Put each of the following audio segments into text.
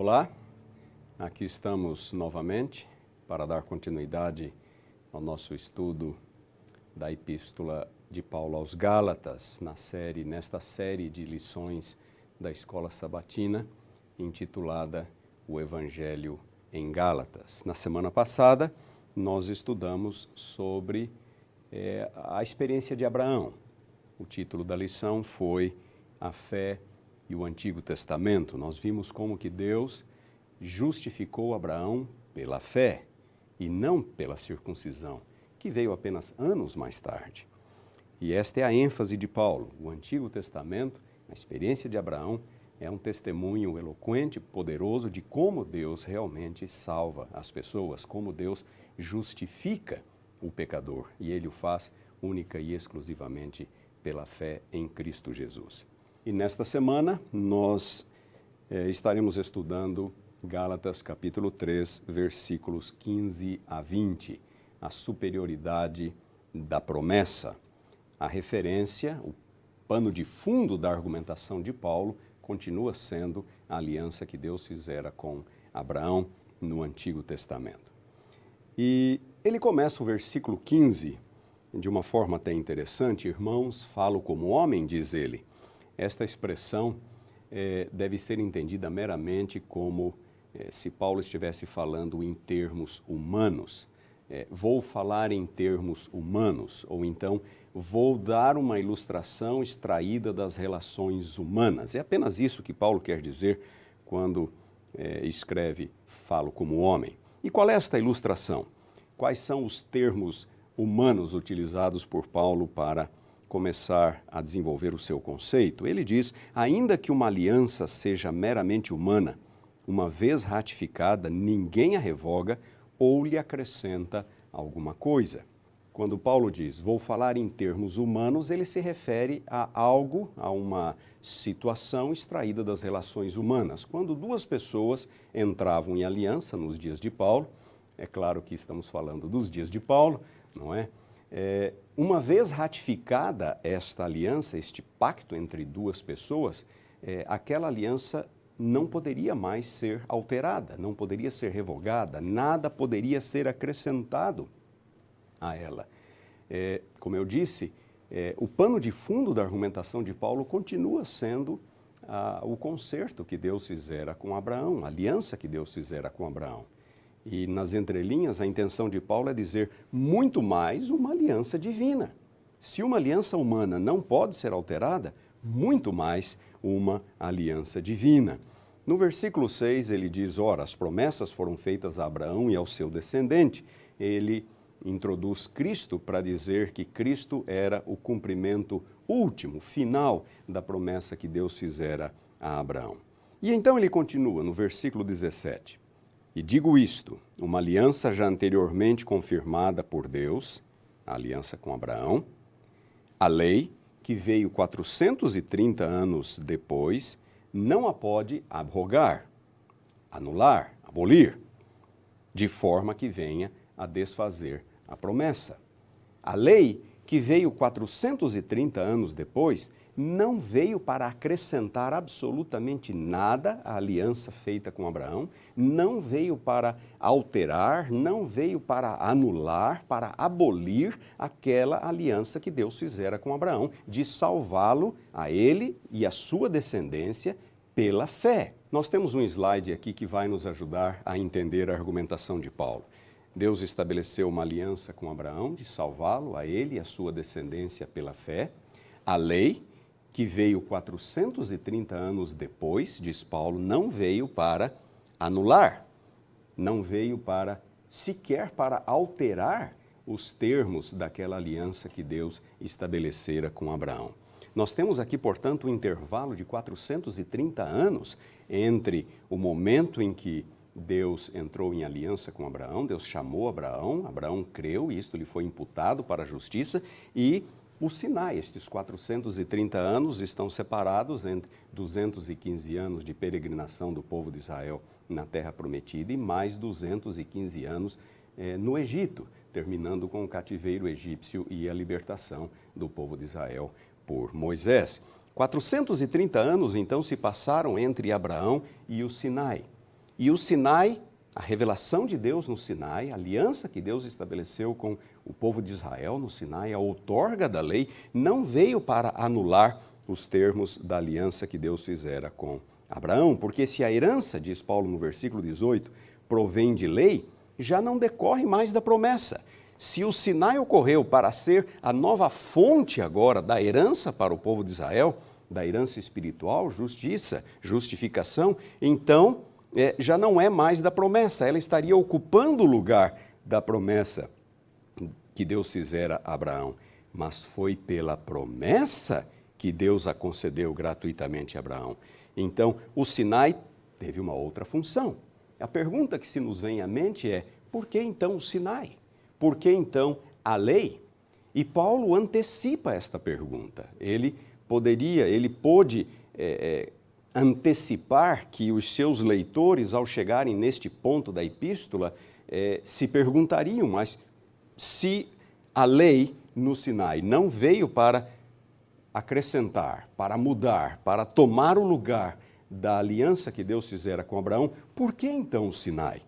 Olá, aqui estamos novamente para dar continuidade ao nosso estudo da Epístola de Paulo aos Gálatas, nesta série de lições da Escola Sabatina, intitulada O Evangelho em Gálatas. Na semana passada, nós estudamos sobre a experiência de Abraão. O título da lição foi A Fé e o Antigo Testamento. Nós vimos como que Deus justificou Abraão pela fé e não pela circuncisão, que veio apenas anos mais tarde. E esta é a ênfase de Paulo. O Antigo Testamento, a experiência de Abraão, é um testemunho eloquente, poderoso de como Deus realmente salva as pessoas, como Deus justifica o pecador. E ele o faz única e exclusivamente pela fé em Cristo Jesus. E nesta semana nós estaremos estudando Gálatas capítulo 3, versículos 15 a 20, a superioridade da promessa. A referência, o pano de fundo da argumentação de Paulo continua sendo a aliança que Deus fizera com Abraão no Antigo Testamento. E ele começa o versículo 15 de uma forma até interessante. Irmãos, falo como homem, diz ele. Esta expressão deve ser entendida meramente como se Paulo estivesse falando em termos humanos. Vou falar em termos humanos, ou então vou dar uma ilustração extraída das relações humanas. É apenas isso que Paulo quer dizer quando escreve falo como homem. E qual é esta ilustração? Quais são os termos humanos utilizados por Paulo para começar a desenvolver o seu conceito? Ele diz, ainda que uma aliança seja meramente humana, uma vez ratificada, ninguém a revoga ou lhe acrescenta alguma coisa. Quando Paulo diz, vou falar em termos humanos, ele se refere a algo, a uma situação extraída das relações humanas. Quando duas pessoas entravam em aliança nos dias de Paulo, é claro que estamos falando dos dias de Paulo, não é? Uma vez ratificada esta aliança, este pacto entre duas pessoas, aquela aliança não poderia mais ser alterada, não poderia ser revogada, nada poderia ser acrescentado a ela. Como eu disse, o pano de fundo da argumentação de Paulo continua sendo o concerto que Deus fizera com Abraão, a aliança que Deus fizera com Abraão. E nas entrelinhas, a intenção de Paulo é dizer muito mais uma aliança divina. Se uma aliança humana não pode ser alterada, muito mais uma aliança divina. No versículo 6 ele diz, ora, as promessas foram feitas a Abraão e ao seu descendente. Ele introduz Cristo para dizer que Cristo era o cumprimento último, final da promessa que Deus fizera a Abraão. E então ele continua no versículo 17. E digo isto, uma aliança já anteriormente confirmada por Deus, a aliança com Abraão, a lei, que veio 430 anos depois, não a pode abrogar, anular, abolir, de forma que venha a desfazer a promessa. A lei, que veio 430 anos depois, não veio para acrescentar absolutamente nada à aliança feita com Abraão, não veio para alterar, não veio para anular, para abolir aquela aliança que Deus fizera com Abraão, de salvá-lo a ele e a sua descendência pela fé. Nós temos um slide aqui que vai nos ajudar a entender a argumentação de Paulo. Deus estabeleceu uma aliança com Abraão de salvá-lo a ele e a sua descendência pela fé. A lei, que veio 430 anos depois, diz Paulo, não veio para anular, não veio para sequer para alterar os termos daquela aliança que Deus estabelecera com Abraão. Nós temos aqui, portanto, um intervalo de 430 anos entre o momento em que Deus entrou em aliança com Abraão, Deus chamou Abraão, Abraão creu e isto lhe foi imputado para a justiça, e o Sinai. Estes 430 anos estão separados entre 215 anos de peregrinação do povo de Israel na Terra Prometida e mais 215 anos no Egito, terminando com o cativeiro egípcio e a libertação do povo de Israel por Moisés. 430 anos, então, se passaram entre Abraão e o Sinai. E o Sinai, a revelação de Deus no Sinai, a aliança que Deus estabeleceu com o povo de Israel no Sinai, a outorga da lei, não veio para anular os termos da aliança que Deus fizera com Abraão, porque se a herança, diz Paulo no versículo 18, provém de lei, já não decorre mais da promessa. Se o Sinai ocorreu para ser a nova fonte agora da herança para o povo de Israel, da herança espiritual, justiça, justificação, então já não é mais da promessa, ela estaria ocupando o lugar da promessa que Deus fizera a Abraão. Mas foi pela promessa que Deus a concedeu gratuitamente a Abraão. Então, o Sinai teve uma outra função. A pergunta que se nos vem à mente é, por que então o Sinai? Por que então a lei? E Paulo antecipa esta pergunta. Ele pôde antecipar que os seus leitores, ao chegarem neste ponto da epístola, se perguntariam, mas se a lei no Sinai não veio para acrescentar, para mudar, para tomar o lugar da aliança que Deus fizera com Abraão, por que então o Sinai?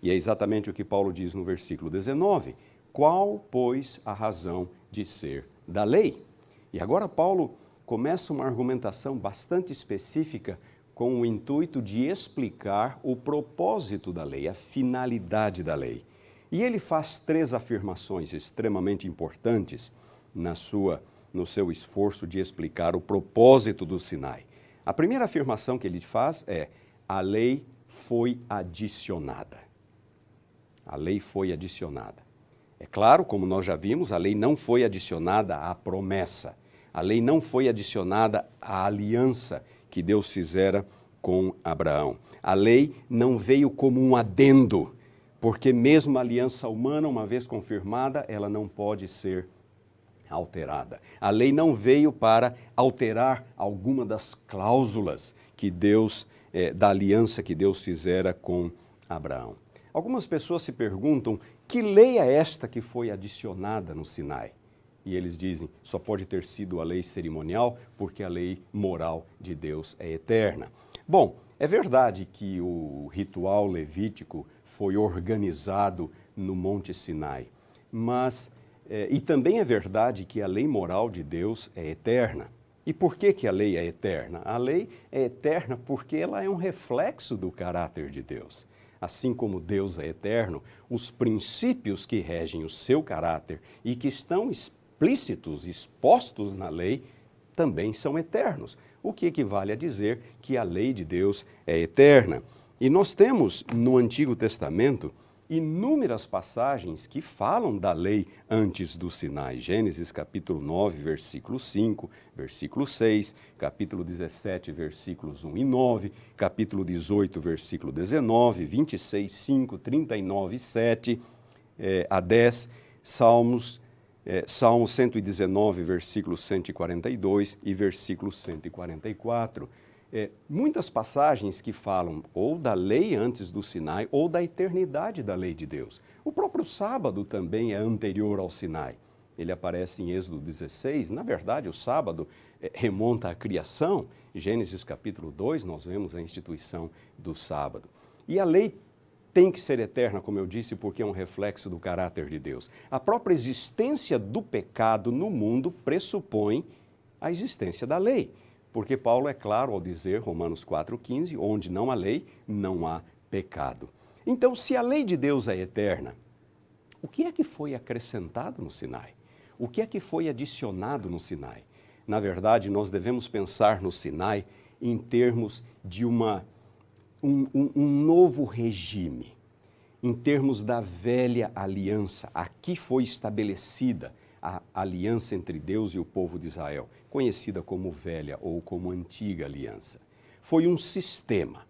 E é exatamente o que Paulo diz no versículo 19. Qual, pois, a razão de ser da lei? E agora Paulo começa uma argumentação bastante específica com o intuito de explicar o propósito da lei, a finalidade da lei. E ele faz 3 afirmações extremamente importantes no seu esforço de explicar o propósito do Sinai. A primeira afirmação que ele faz é: a lei foi adicionada. A lei foi adicionada. É claro, como nós já vimos, a lei não foi adicionada à promessa. A lei não foi adicionada à aliança que Deus fizera com Abraão. A lei não veio como um adendo, porque mesmo a aliança humana, uma vez confirmada, ela não pode ser alterada. A lei não veio para alterar alguma das cláusulas que da aliança que Deus fizera com Abraão. Algumas pessoas se perguntam, que lei é esta que foi adicionada no Sinai? E eles dizem, só pode ter sido a lei cerimonial, porque a lei moral de Deus é eterna. Bom, é verdade que o ritual levítico foi organizado no Monte Sinai, mas e também é verdade que a lei moral de Deus é eterna. E por que a lei é eterna? A lei é eterna porque ela é um reflexo do caráter de Deus. Assim como Deus é eterno, os princípios que regem o seu caráter e que estão explícitos, expostos na lei, também são eternos, o que equivale a dizer que a lei de Deus é eterna. E nós temos no Antigo Testamento inúmeras passagens que falam da lei antes do Sinai. Gênesis capítulo 9, versículo 5, versículo 6, capítulo 17, versículos 1 e 9, capítulo 18, versículo 19, 26, 5, 39, 7 a 10, Salmo 119, versículo 142 e versículo 144. Muitas passagens que falam ou da lei antes do Sinai ou da eternidade da lei de Deus. O próprio sábado também é anterior ao Sinai. Ele aparece em Êxodo 16. Na verdade, o sábado remonta à criação. Gênesis capítulo 2, nós vemos a instituição do sábado. E a lei tem que ser eterna, como eu disse, porque é um reflexo do caráter de Deus. A própria existência do pecado no mundo pressupõe a existência da lei. Porque Paulo é claro ao dizer, Romanos 4,15, onde não há lei, não há pecado. Então, se a lei de Deus é eterna, o que é que foi acrescentado no Sinai? O que é que foi adicionado no Sinai? Na verdade, nós devemos pensar no Sinai em termos de um novo regime, em termos da velha aliança. Aqui foi estabelecida a aliança entre Deus e o povo de Israel, conhecida como velha ou como antiga aliança. Foi um sistema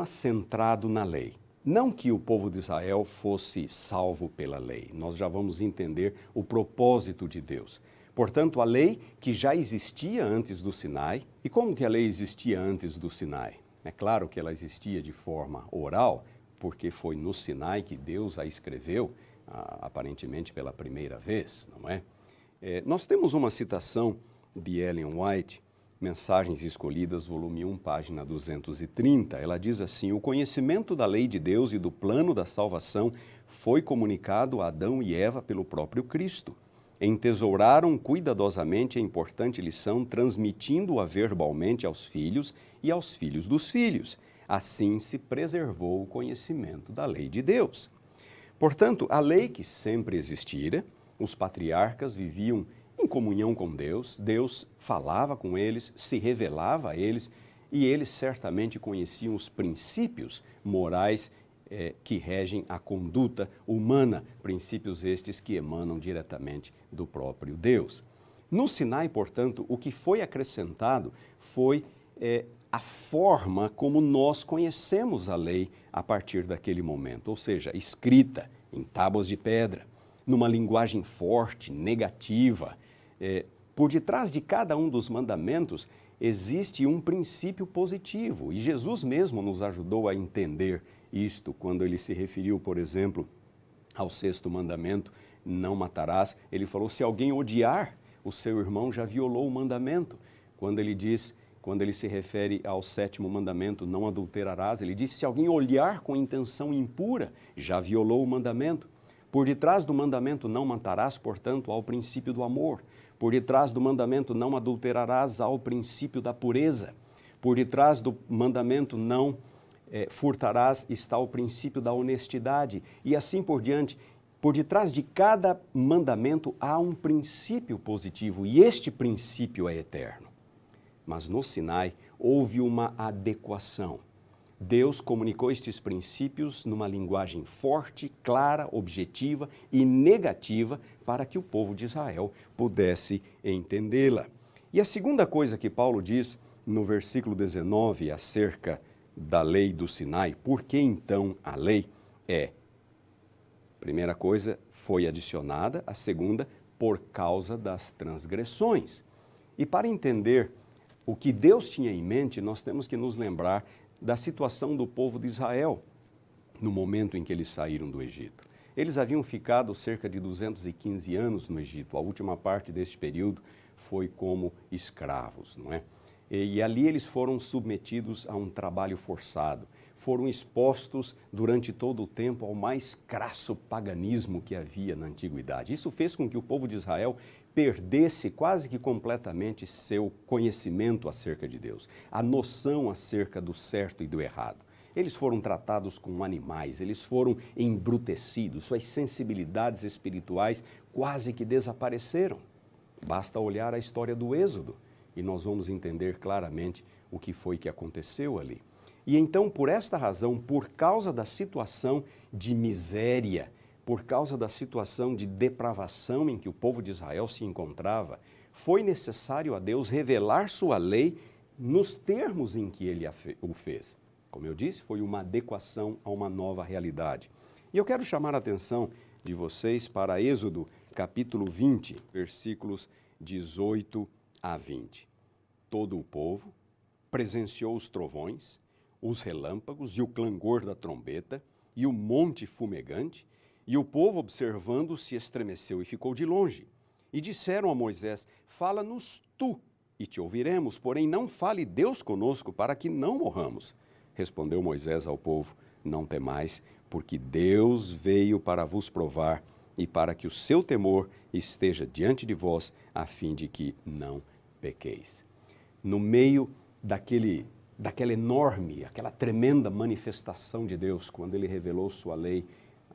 centrado na lei. Não que o povo de Israel fosse salvo pela lei, nós já vamos entender o propósito de Deus. Portanto, a lei que já existia antes do Sinai, e como que a lei existia antes do Sinai? É claro que ela existia de forma oral, porque foi no Sinai que Deus a escreveu, aparentemente pela primeira vez, não é? Nós temos uma citação de Ellen White Mensagens Escolhidas, volume 1, página 230. Ela diz assim: o conhecimento da lei de Deus e do plano da salvação foi comunicado a Adão e Eva pelo próprio Cristo. Entesouraram cuidadosamente a importante lição, transmitindo-a verbalmente aos filhos e aos filhos dos filhos. Assim se preservou o conhecimento da lei de Deus. Portanto, a lei que sempre existira, os patriarcas viviam em comunhão com Deus, Deus falava com eles, se revelava a eles, e eles certamente conheciam os princípios morais que regem a conduta humana, princípios estes que emanam diretamente do próprio Deus. No Sinai, portanto, o que foi acrescentado foi a forma como nós conhecemos a lei a partir daquele momento, ou seja, escrita em tábuas de pedra, numa linguagem forte, negativa. Por detrás de cada um dos mandamentos existe um princípio positivo, e Jesus mesmo nos ajudou a entender isto quando ele se referiu, por exemplo, ao 6º mandamento: não matarás. Ele falou: se alguém odiar o seu irmão, já violou o mandamento. Quando ele se refere ao 7º mandamento: não adulterarás, ele diz: se alguém olhar com intenção impura, já violou o mandamento. Por detrás do mandamento não matarás, portanto, há o princípio do amor. Por detrás do mandamento não adulterarás, há o princípio da pureza. Por detrás do mandamento não furtarás, está o princípio da honestidade. E assim por diante. Por detrás de cada mandamento há um princípio positivo, e este princípio é eterno. Mas no Sinai houve uma adequação. Deus comunicou estes princípios numa linguagem forte, clara, objetiva e negativa para que o povo de Israel pudesse entendê-la. E a segunda coisa que Paulo diz no versículo 19 acerca da lei do Sinai, por que então a lei? Primeira coisa, foi adicionada, a segunda, por causa das transgressões. E para entender o que Deus tinha em mente, nós temos que nos lembrar da situação do povo de Israel no momento em que eles saíram do Egito. Eles haviam ficado cerca de 215 anos no Egito. A última parte deste período foi como escravos, não é? E ali eles foram submetidos a um trabalho forçado. Foram expostos durante todo o tempo ao mais crasso paganismo que havia na antiguidade. Isso fez com que o povo de Israel perdesse quase que completamente seu conhecimento acerca de Deus, a noção acerca do certo e do errado. Eles foram tratados como animais, eles foram embrutecidos, suas sensibilidades espirituais quase que desapareceram. Basta olhar a história do Êxodo e nós vamos entender claramente o que foi que aconteceu ali. E então, por esta razão, por causa da situação de miséria, por causa da situação de depravação em que o povo de Israel se encontrava, foi necessário a Deus revelar sua lei nos termos em que ele o fez. Como eu disse, foi uma adequação a uma nova realidade. E eu quero chamar a atenção de vocês para Êxodo, capítulo 20, versículos 18 a 20. Todo o povo presenciou os trovões, os relâmpagos e o clangor da trombeta e o monte fumegante, e o povo, observando, se estremeceu e ficou de longe. E disseram a Moisés: fala-nos tu, e te ouviremos, porém não fale Deus conosco, para que não morramos. Respondeu Moisés ao povo: não temais, porque Deus veio para vos provar, e para que o seu temor esteja diante de vós, a fim de que não pequeis. No meio daquela enorme, aquela tremenda manifestação de Deus, quando ele revelou sua lei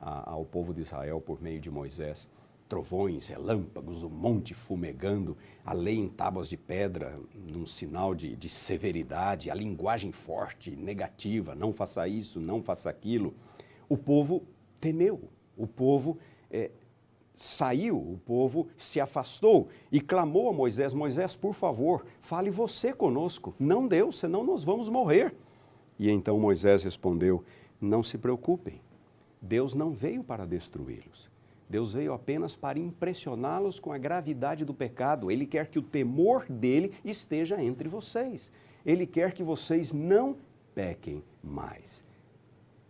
ao povo de Israel por meio de Moisés, trovões, relâmpagos, o monte fumegando, a lei em tábuas de pedra, num sinal de severidade, a linguagem forte, negativa: não faça isso, não faça aquilo. O povo temeu, o povo saiu, o povo se afastou e clamou a Moisés: Moisés, por favor, fale você conosco, não Deus, senão nós vamos morrer. E então Moisés respondeu: não se preocupem, Deus não veio para destruí-los. Deus veio apenas para impressioná-los com a gravidade do pecado. Ele quer que o temor dele esteja entre vocês. Ele quer que vocês não pequem mais.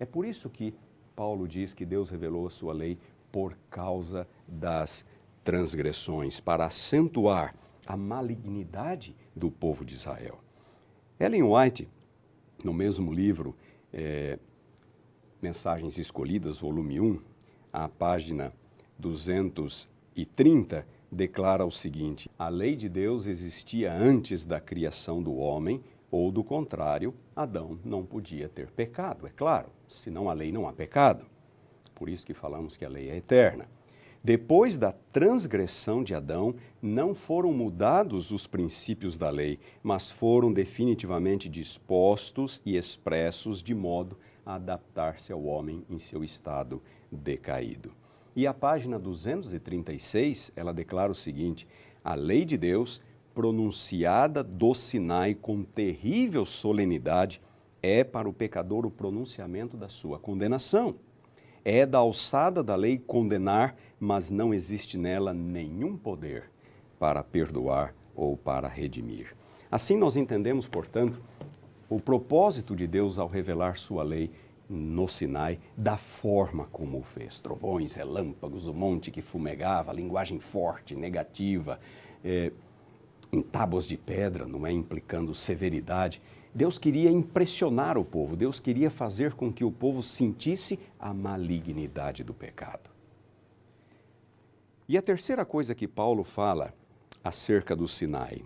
É por isso que Paulo diz que Deus revelou a sua lei por causa das transgressões, para acentuar a malignidade do povo de Israel. Ellen White, no mesmo livro, Mensagens Escolhidas, volume 1, a página 230, declara o seguinte: a lei de Deus existia antes da criação do homem, ou do contrário, Adão não podia ter pecado. É claro, senão a lei não há pecado. Por isso que falamos que a lei é eterna. Depois da transgressão de Adão, não foram mudados os princípios da lei, mas foram definitivamente dispostos e expressos de modo a adaptar-se ao homem em seu estado decaído. E a página 236, ela declara o seguinte: a lei de Deus, pronunciada do Sinai com terrível solenidade, é para o pecador o pronunciamento da sua condenação. É da alçada da lei condenar, mas não existe nela nenhum poder para perdoar ou para redimir. Assim nós entendemos, portanto, o propósito de Deus ao revelar sua lei no Sinai, da forma como o fez. Trovões, relâmpagos, o monte que fumegava, linguagem forte, negativa, em tábuas de pedra, não é, implicando severidade. Deus queria impressionar o povo, Deus queria fazer com que o povo sentisse a malignidade do pecado. E a terceira coisa que Paulo fala acerca do Sinai,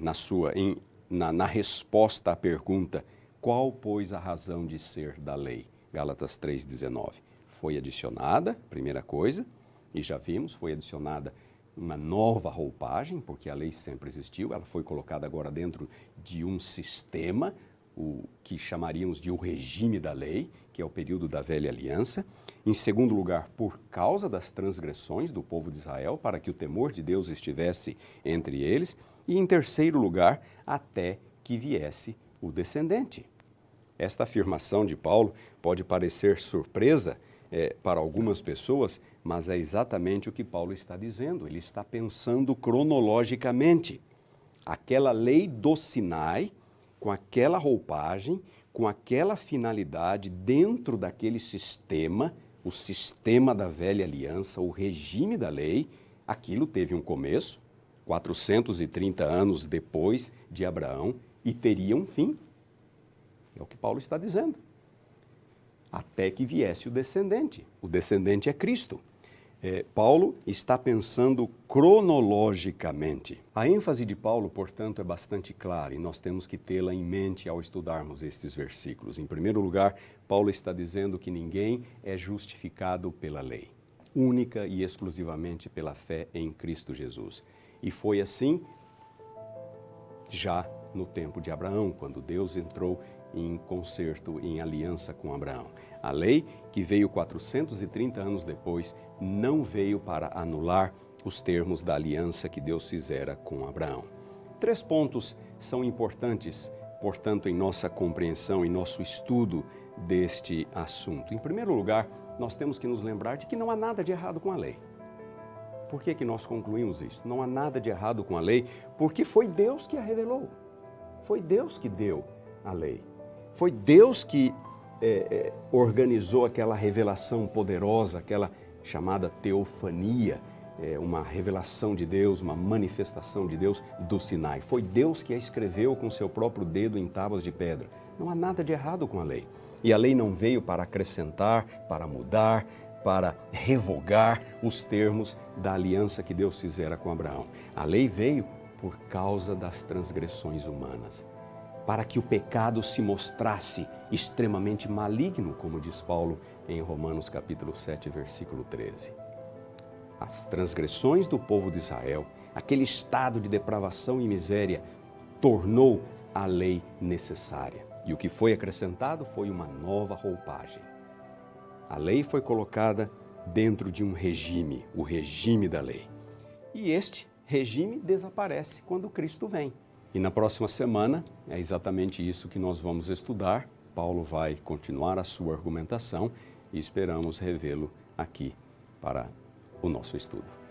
na resposta à pergunta, qual, pois, a razão de ser da lei? Gálatas 3,19. Foi adicionada, primeira coisa, e já vimos, foi adicionada uma nova roupagem, porque a lei sempre existiu, ela foi colocada agora dentro de um sistema, o que chamaríamos de o regime da lei, que é o período da velha aliança. Em segundo lugar, por causa das transgressões do povo de Israel, para que o temor de Deus estivesse entre eles. E em terceiro lugar, até que viesse o descendente. Esta afirmação de Paulo pode parecer surpresa para algumas pessoas, mas é exatamente o que Paulo está dizendo. Ele está pensando cronologicamente. Aquela lei do Sinai, com aquela roupagem, com aquela finalidade, dentro daquele sistema, o sistema da velha aliança, o regime da lei, aquilo teve um começo, 430 anos depois de Abraão, e teria um fim. É o que Paulo está dizendo. Até que viesse o descendente. O descendente é Cristo. Paulo está pensando cronologicamente. A ênfase de Paulo, portanto, é bastante clara e nós temos que tê-la em mente ao estudarmos estes versículos. Em primeiro lugar, Paulo está dizendo que ninguém é justificado pela lei, única e exclusivamente pela fé em Cristo Jesus. E foi assim já no tempo de Abraão, quando Deus entrou em concerto, em aliança com Abraão. A lei, que veio 430 anos depois, não veio para anular os termos da aliança que Deus fizera com Abraão. 3 pontos são importantes, portanto, em nossa compreensão, em nosso estudo deste assunto. Em primeiro lugar, nós temos que nos lembrar de que não há nada de errado com a lei. Por que nós concluímos isso? Não há nada de errado com a lei, porque foi Deus que a revelou. Foi Deus que deu a lei. Foi Deus que organizou aquela revelação poderosa, aquela chamada teofania, uma revelação de Deus, uma manifestação de Deus do Sinai. Foi Deus que a escreveu com seu próprio dedo em tábuas de pedra. Não há nada de errado com a lei. E a lei não veio para acrescentar, para mudar, para revogar os termos da aliança que Deus fizera com Abraão. A lei veio por causa das transgressões humanas, para que o pecado se mostrasse extremamente maligno, como diz Paulo em Romanos capítulo 7, versículo 13. As transgressões do povo de Israel, aquele estado de depravação e miséria, tornou a lei necessária. E o que foi acrescentado foi uma nova roupagem. A lei foi colocada dentro de um regime, o regime da lei. E este regime desaparece quando Cristo vem. E na próxima semana é exatamente isso que nós vamos estudar. Paulo vai continuar a sua argumentação e esperamos revê-lo aqui para o nosso estudo.